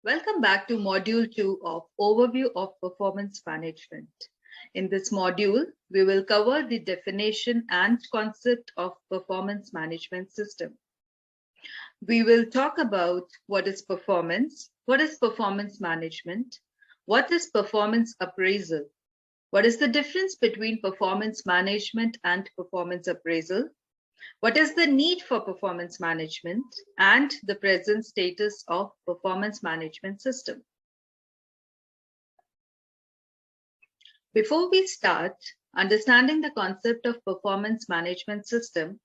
Welcome back to Module 2 of Overview of Performance Management. In this module, we will cover the definition and concept of performance management system. We will talk about what is performance management, what is performance appraisal, what is the difference between performance management and performance appraisal, what is the need for performance management, and the present status of performance management system? Before we start understanding the concept of performance management system,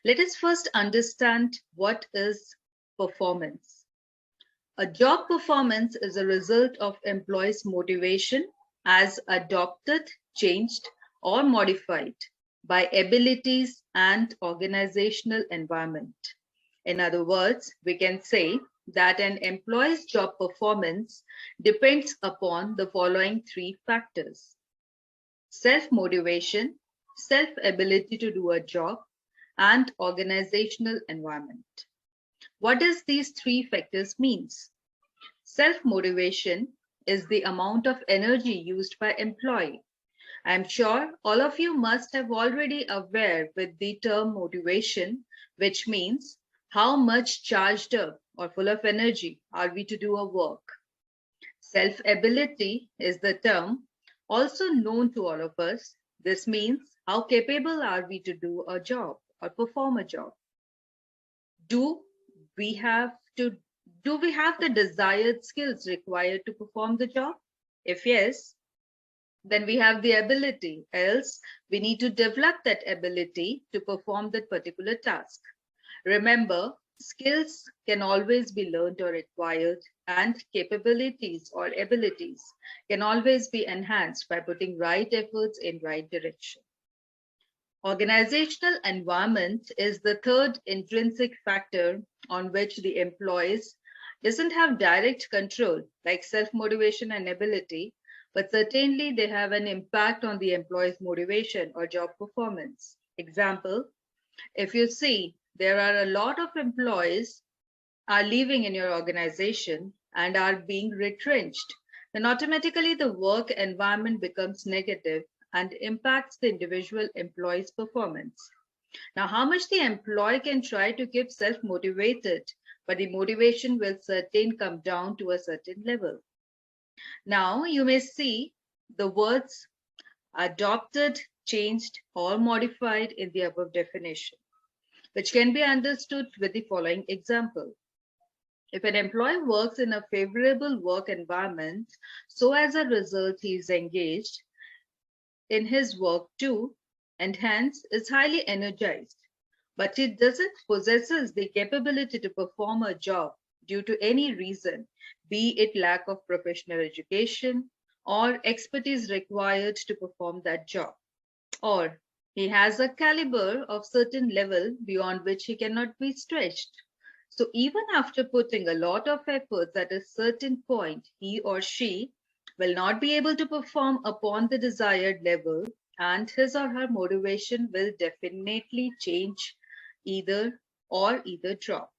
let us first understand what is performance. A job performance is a result of employees' motivation as adopted, changed, or modified by abilities and organizational environment. In other words, we can say that an employee's job performance depends upon the following three factors: self-motivation, self-ability to do a job, and organizational environment. What does these three factors mean? Self-motivation is the amount of energy used by employee. I'm sure all of you must have already aware with the term motivation, which means how much charged up or full of energy are we to do a work. Self-ability is the term also known to all of us. This means how capable are we to do a job or perform a job. Do we have the desired skills required to perform the job? If yes, then we have the ability, else we need to develop that ability to perform that particular task. Remember, skills can always be learned or acquired, and capabilities or abilities can always be enhanced by putting right efforts in right direction. Organizational environment is the third intrinsic factor on which the employees doesn't have direct control like self-motivation and ability, but certainly they have an impact on the employee's motivation or job performance. Example, if you see there are a lot of employees are leaving in your organization and are being retrenched, then automatically the work environment becomes negative and impacts the individual employee's performance. Now, how much the employee can try to keep self-motivated, but the motivation will certainly come down to a certain level. Now, you may see the words adopted, changed, or modified in the above definition, which can be understood with the following example. If an employee works in a favorable work environment, so as a result he is engaged in his work too, and hence is highly energized, but he doesn't possesses the capability to perform a job due to any reason, be it lack of professional education or expertise required to perform that job, or he has a caliber of certain level beyond which he cannot be stretched. So even after putting a lot of efforts at a certain point, he or she will not be able to perform upon the desired level, and his or her motivation will definitely change either drop.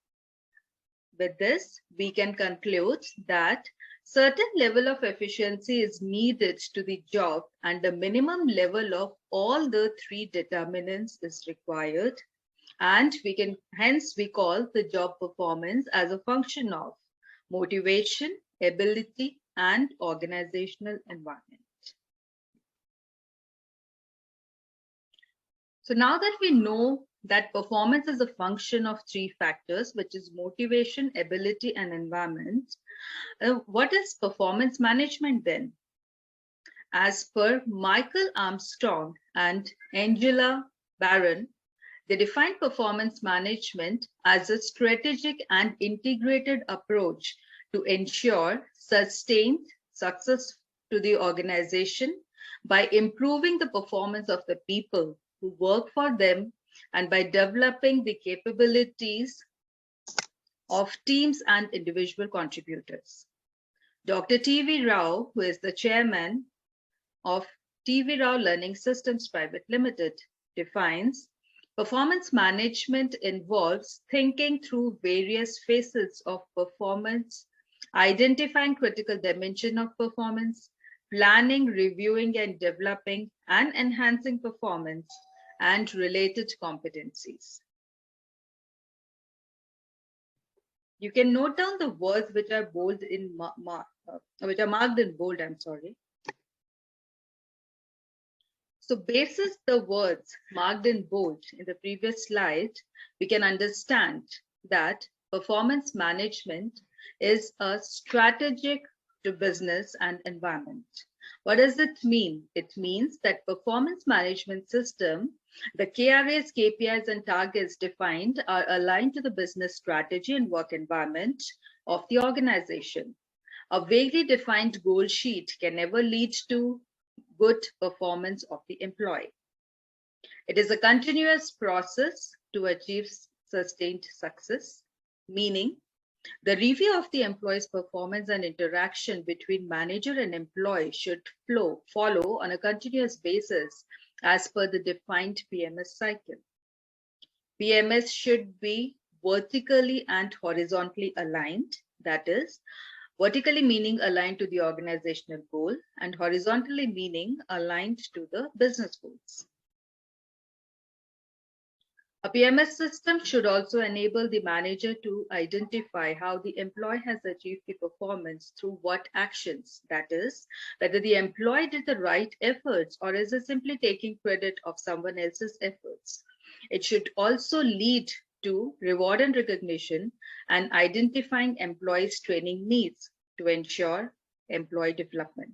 With this, we can conclude that certain level of efficiency is needed to the job and the minimum level of all the three determinants is required, and we call the job performance as a function of motivation, ability, and organizational environment. So now that we know that performance is a function of three factors, which is motivation, ability, and environment, what is performance management then? As per Michael Armstrong and Angela Barron, they define performance management as a strategic and integrated approach to ensure sustained success to the organization by improving the performance of the people who work for them and by developing the capabilities of teams and individual contributors. Dr. T.V. Rao, who is the chairman of T.V. Rao Learning Systems Private Limited, defines performance management involves thinking through various facets of performance identifying critical dimension of performance, planning, reviewing, and developing and enhancing performance and related competencies. You can note down the words which are bold in which are marked in bold. I'm sorry. So, basis the words marked in bold in the previous slide, we can understand that performance management is a strategic to business and environment. What does it mean? It means that performance management system, the KRA's KPIs and targets defined are aligned to the business strategy and work environment of the organization. A vaguely defined goal sheet can never lead to good performance of the employee. It is a continuous process to achieve sustained success, meaning the review of the employee's performance and interaction between manager and employee should follow on a continuous basis as per the defined PMS cycle. PMS should be vertically and horizontally aligned, that is, vertically meaning aligned to the organizational goal and horizontally meaning aligned to the business goals. A PMS system should also enable the manager to identify how the employee has achieved the performance through what actions, that is, whether the employee did the right efforts or is it simply taking credit of someone else's efforts. It should also lead to reward and recognition and identifying employees' training needs to ensure employee development.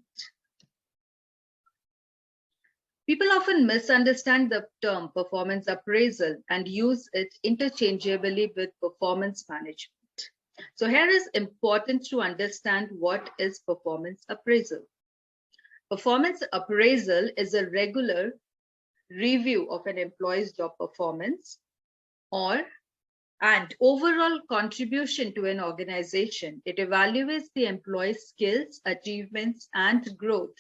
People often misunderstand the term performance appraisal and use it interchangeably with performance management. So here is important to understand what is performance appraisal. Performance appraisal is a regular review of an employee's job performance and overall contribution to an organization. It evaluates the employee's skills, achievements, and growth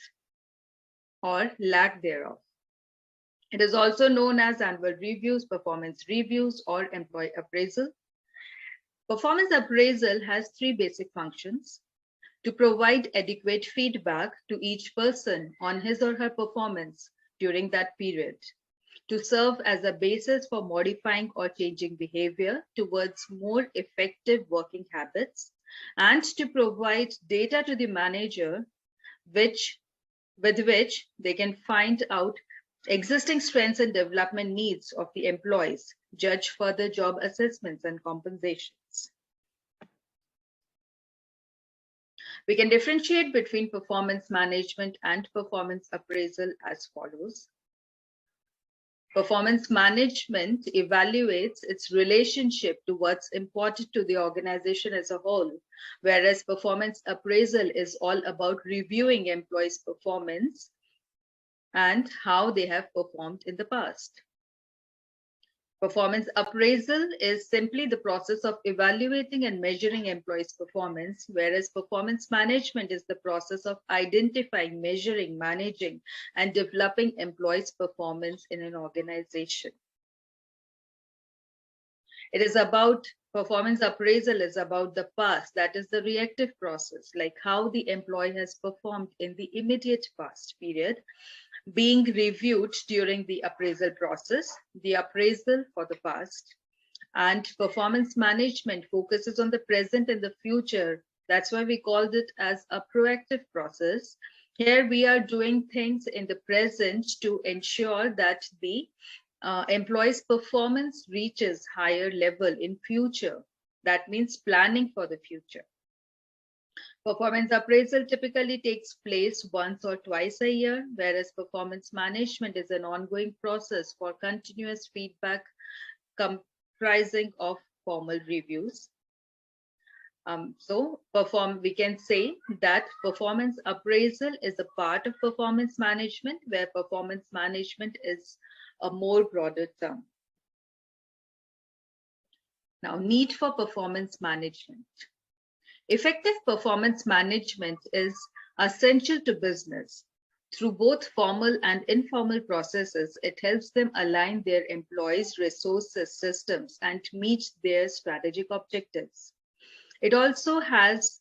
or lack thereof. It is also known as annual reviews, performance reviews, or employee appraisal. Performance appraisal has three basic functions: to provide adequate feedback to each person on his or her performance during that period, to serve as a basis for modifying or changing behavior towards more effective working habits, and to provide data to the manager with which they can find out existing strengths and development needs of the employees, judge further job assessments and compensations. We can differentiate between performance management and performance appraisal as follows. Performance management evaluates its relationship to what's important to the organization as a whole, whereas performance appraisal is all about reviewing employees' performance and how they have performed in the past. Performance appraisal is simply the process of evaluating and measuring employees' performance, whereas performance management is the process of identifying, measuring, managing, and developing employees' performance in an organization. It is about performance appraisal is about the past, that is the reactive process, like how the employee has performed in the immediate past period, being reviewed during the appraisal process, the appraisal for the past. And performance management focuses on the present and the future. That's why we called it as a proactive process. Here we are doing things in the present to ensure that the employee's performance reaches higher level in future. That means planning for the future. Performance appraisal typically takes place once or twice a year, whereas performance management is an ongoing process for continuous feedback comprising of formal reviews. We can say that performance appraisal is a part of performance management, where performance management is a more broader term. Now, need for performance management. Effective performance management is essential to business. Through both formal and informal processes, it helps them align their employees' resources, systems, and meet their strategic objectives. It also has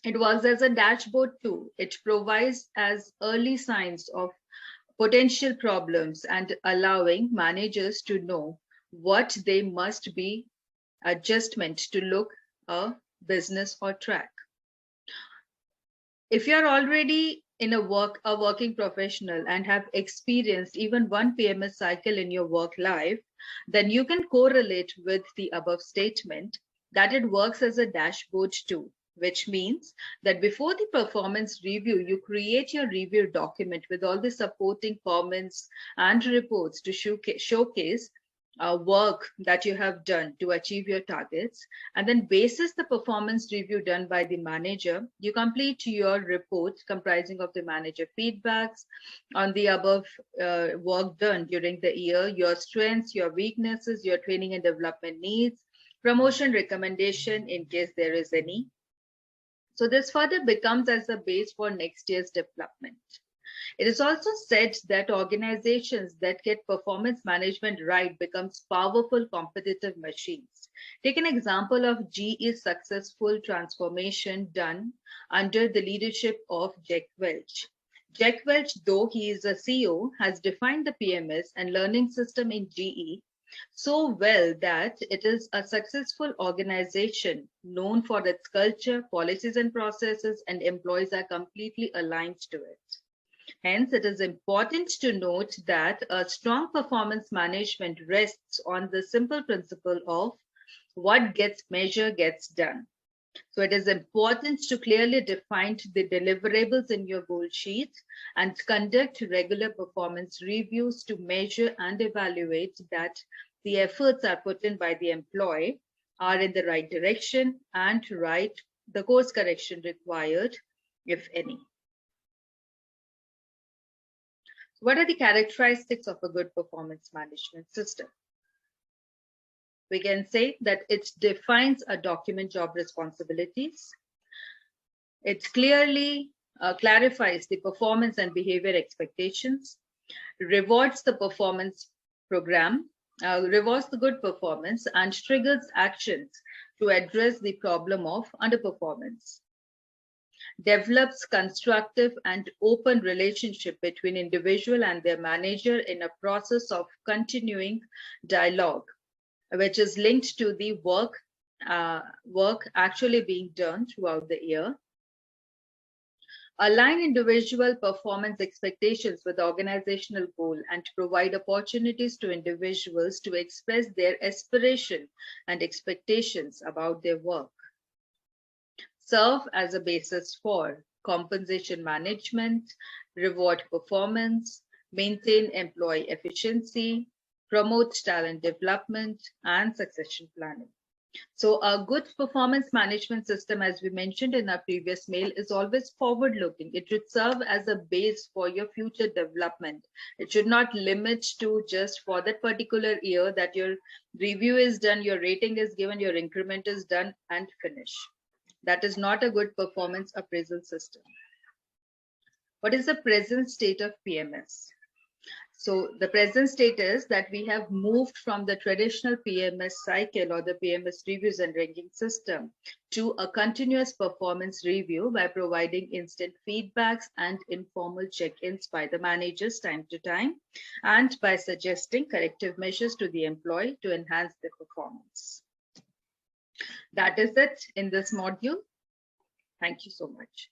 It works as a dashboard too. It provides as early signs of potential problems and allowing managers to know what they must be adjustment to look a business or track. If you're already in a working professional and have experienced even one PMS cycle in your work life, then you can correlate with the above statement that it works as a dashboard too, which means that before the performance review, you create your review document with all the supporting comments and reports to showcase work that you have done to achieve your targets. And then basis the performance review done by the manager, you complete your report comprising of the manager feedbacks on the above work done during the year, your strengths, your weaknesses, your training and development needs, promotion recommendation in case there is any. So this further becomes as a base for next year's development. It is also said that organizations that get performance management right becomes powerful competitive machines. Take an example of GE's successful transformation done under the leadership of Jack Welch. Jack Welch, though he is a CEO, has defined the PMS and learning system in GE so well that it is a successful organization known for its culture, policies and processes, and employees are completely aligned to it. Hence, it is important to note that a strong performance management rests on the simple principle of what gets measured gets done. So it is important to clearly define the deliverables in your goal sheet and conduct regular performance reviews to measure and evaluate that the efforts are put in by the employee are in the right direction and the course correction required, if any. What are the characteristics of a good performance management system? We can say that it defines a document job responsibilities. It clearly clarifies the performance and behavior expectations, rewards the performance program, rewards the good performance, and triggers actions to address the problem of underperformance. Develops constructive and open relationship between individual and their manager in a process of continuing dialogue, which is linked to the work actually being done throughout the year. Align individual performance expectations with organizational goal and provide opportunities to individuals to express their aspiration and expectations about their work. Serve as a basis for compensation management, reward performance, maintain employee efficiency, promote talent development, and succession planning. So a good performance management system, as we mentioned in our previous mail, is always forward-looking. It should serve as a base for your future development. It should not limit to just for that particular year that your review is done, your rating is given, your increment is done, and finish. That is not a good performance appraisal system. What is the present state of PMS? So the present state is that we have moved from the traditional PMS cycle or the PMS reviews and ranking system to a continuous performance review by providing instant feedbacks and informal check-ins by the managers time to time, and by suggesting corrective measures to the employee to enhance their performance. That is it in this module. Thank you so much.